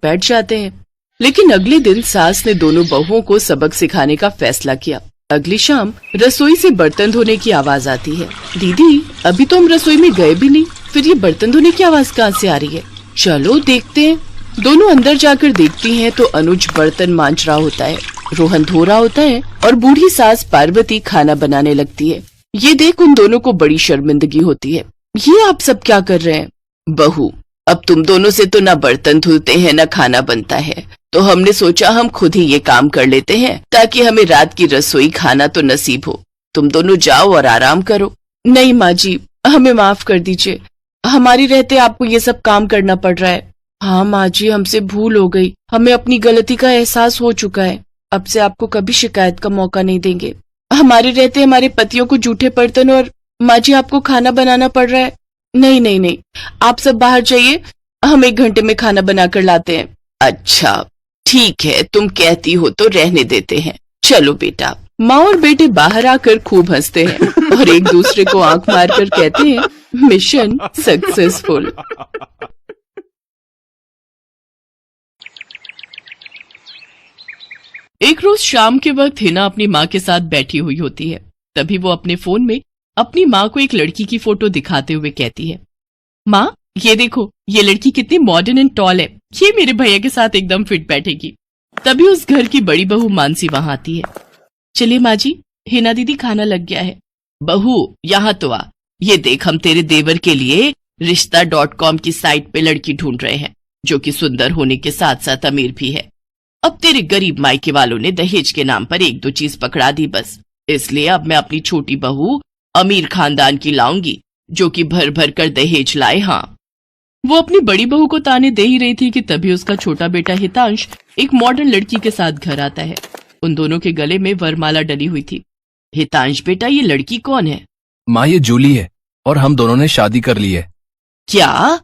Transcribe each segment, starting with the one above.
बैठ जाते हैं। लेकिन अगले दिन सास ने दोनों बहुओं को सबक सिखाने का फैसला किया। अगली शाम रसोई से बर्तन धोने की आवाज आती है। दीदी, अभी तो हम रसोई में गए भी नहीं, फिर ये बर्तन धोने की आवाज कहाँ से आ रही है? चलो देखते हैं। दोनों अंदर जाकर देखती हैं तो अनुज बर्तन मांज रहा होता है, रोहन धो रहा होता है और बूढ़ी सास पार्वती खाना बनाने लगती है। ये देख उन दोनों को बड़ी शर्मिंदगी होती है। ये आप सब क्या कर रहे हैं? बहू, अब तुम दोनों से तो ना बर्तन धुलते हैं ना खाना बनता है, तो हमने सोचा हम खुद ही ये काम कर लेते हैं ताकि हमें रात की रसोई खाना तो नसीब हो। तुम दोनों जाओ और आराम करो। नहीं माँ जी, हमें माफ कर दीजिए, हमारी रहते आपको ये सब काम करना पड़ रहा है। हाँ माँ जी, हमसे भूल हो गई, हमें अपनी गलती का एहसास हो चुका है। अब से आपको कभी शिकायत का मौका नहीं देंगे। हमारे रहते हमारे पतियों को जूठे बर्तन और माँ जी आपको खाना बनाना पड़ रहा है। नहीं नहीं नहीं, आप सब बाहर जाइए, हम 1 घंटे में खाना बनाकर लाते हैं। अच्छा ठीक है, तुम कहती हो तो रहने देते हैं। चलो बेटा। माँ और बेटे बाहर आकर खूब हंसते हैं और एक दूसरे को आंख मारकर कहते हैं, मिशन सक्सेसफुल। एक रोज शाम के वक्त हिना अपनी माँ के साथ बैठी हुई होती है। तभी वो अपने फोन में अपनी माँ को एक लड़की की फोटो दिखाते हुए कहती है, माँ ये देखो, ये लड़की कितनी मॉडर्न एंड टॉल है, ये मेरे भैया के साथ एकदम फिट बैठेगी। तभी उस घर की बड़ी बहू मानसी वहां आती है। चलिए माँ जी, हिना दीदी खाना लग गया है। बहू यहाँ तो आ, ये देख हम तेरे देवर के लिए रिश्ता.com की साइट पे लड़की ढूंढ रहे हैं, जो कि सुंदर होने के साथ साथ अमीर भी है। अब तेरे गरीब मायके वालों ने दहेज के नाम पर 1-2 चीज पकड़ा दी बस, इसलिए अब मैं अपनी छोटी बहू अमीर खानदान की लाऊंगी, जो कि भर भर कर दहेज लाए। हाँ, वो अपनी बड़ी बहू को ताने दे ही रही थी कि तभी उसका छोटा बेटा हितांश एक मॉडर्न लड़की के साथ घर आता है। उन दोनों के गले में वरमाला डली हुई थी। हितांश बेटा, ये लड़की कौन है? माँ ये जूली है और हम दोनों ने शादी कर ली है। क्या?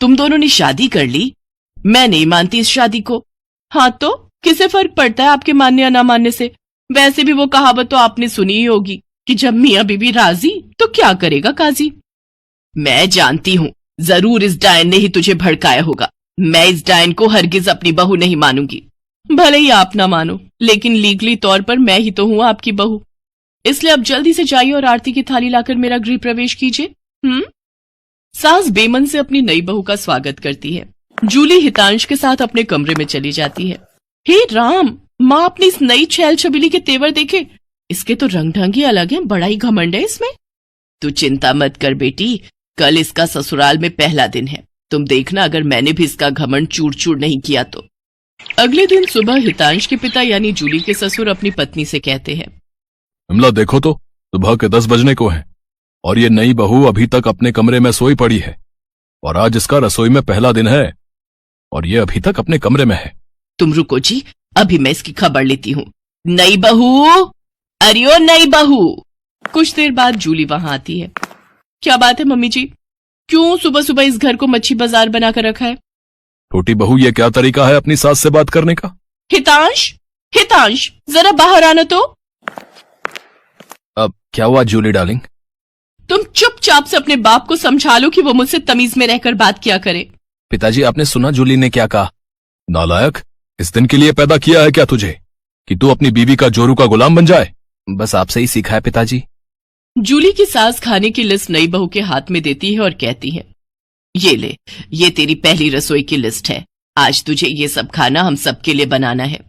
तुम दोनों ने शादी कर ली? मैं नहीं मानती इस शादी को। हाँ तो किसे फर्क पड़ता है आपके मानने या ना मानने से? वैसे भी वो कहावत तो आपने सुनी ही होगी कि जब मियाँ बीबी राजी तो क्या करेगा काजी। मैं जानती हूँ, जरूर इस डायन ने ही तुझे भड़काया होगा। मैं इस डायन को हरगिज अपनी बहू नहीं मानूंगी। भले ही आप ना मानो, लेकिन लीगली तौर पर मैं ही तो हूँ आपकी बहू। इसलिए अब जल्दी से जाइए और आरती की थाली लाकर मेरा गृह प्रवेश कीजिए। सास बेमन से अपनी नई बहू का स्वागत करती है। जूली हितांश के साथ अपने कमरे में चली जाती है। हे राम, माँ अपनी इस नई छैल छबीली के तेवर देखे, इसके तो रंग ढंग ही अलग है, बड़ा ही घमंड है इसमें। तू चिंता मत कर बेटी, कल इसका ससुराल में पहला दिन है, तुम देखना अगर मैंने भी इसका घमंड चूर चूर नहीं किया तो। अगले दिन सुबह हितांश के पिता यानी जूली के ससुर अपनी पत्नी से कहते हैं, विमला देखो तो, सुबह के 10 बजने को हैं और ये नई बहू अभी तक अपने कमरे में सोई पड़ी है, और आज इसका रसोई में पहला दिन है और ये अभी तक अपने कमरे में है। तुम रुको जी, अभी मैं इसकी खबर लेती हूँ। नई बहू, अरे ओ नई बहू। कुछ देर बाद जूली वहां आती है। क्या बात है मम्मी जी, क्यों सुबह सुबह इस घर को मच्छी बाजार बनाकर रखा है? छोटी बहू, ये क्या तरीका है अपनी सास से बात करने का? हितांश, हितांश जरा बाहर आना तो। अब क्या हुआ जूली डार्लिंग? तुम चुपचाप से अपने बाप को समझा लो कि वो मुझसे तमीज में रहकर बात किया करे। पिताजी, आपने सुना जूली ने क्या कहा? नालायक, इस दिन के लिए पैदा किया है क्या तुझे कि तू अपनी बीवी का जोरू का गुलाम बन जाए? बस आपसे ही सीखा है पिताजी। जूली की सास खाने की लिस्ट नई बहू के हाथ में देती है और कहती है, ये ले, ये तेरी पहली रसोई की लिस्ट है। आज तुझे ये सब खाना हम सबके लिए बनाना है,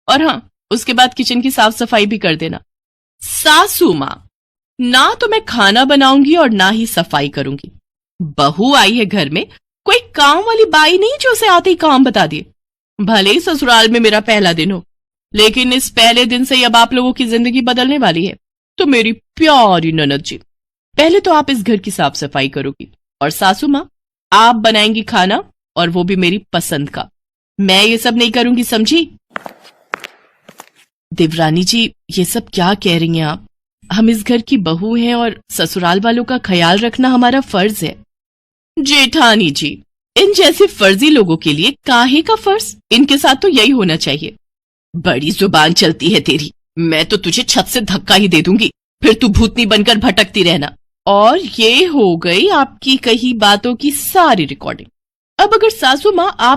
और हाँ, उसके बाद किचन की साफ सफाई भी कर देना। सासू माँ, ना तो मैं खाना बनाऊंगी और ना ही सफाई करूंगी। बहू आई है घर में, कोई काम वाली बाई नहीं जो उसे आते ही काम बता दिए। भले ही ससुराल में मेरा पहला दिन हो, लेकिन इस पहले दिन से अब आप लोगों की जिंदगी बदलने वाली है। तो मेरी प्यारी ननद जी, पहले तो आप इस घर की साफ सफाई करोगी, और सासू माँ आप बनाएंगी खाना, और वो भी मेरी पसंद का। मैं ये सब नहीं करूंगी, समझी? देवरानी जी, ये सब क्या कह रही हैं आप? हम इस घर की बहू हैं और ससुराल वालों का ख्याल रखना हमारा फर्ज है। जेठानी जी, इन जैसे फर्जी लोगों के लिए काहे का फर्ज? इनके साथ तो यही होना चाहिए। बड़ी जुबान चलती है तेरी, मैं तो तुझे छत से धक्का ही दे दूंगी, फिर तू भूतनी बनकर भटकती रहना। और ये हो गई आपकी कही बातों की सारी रिकॉर्डिंग। अब अगर सासू माँ आप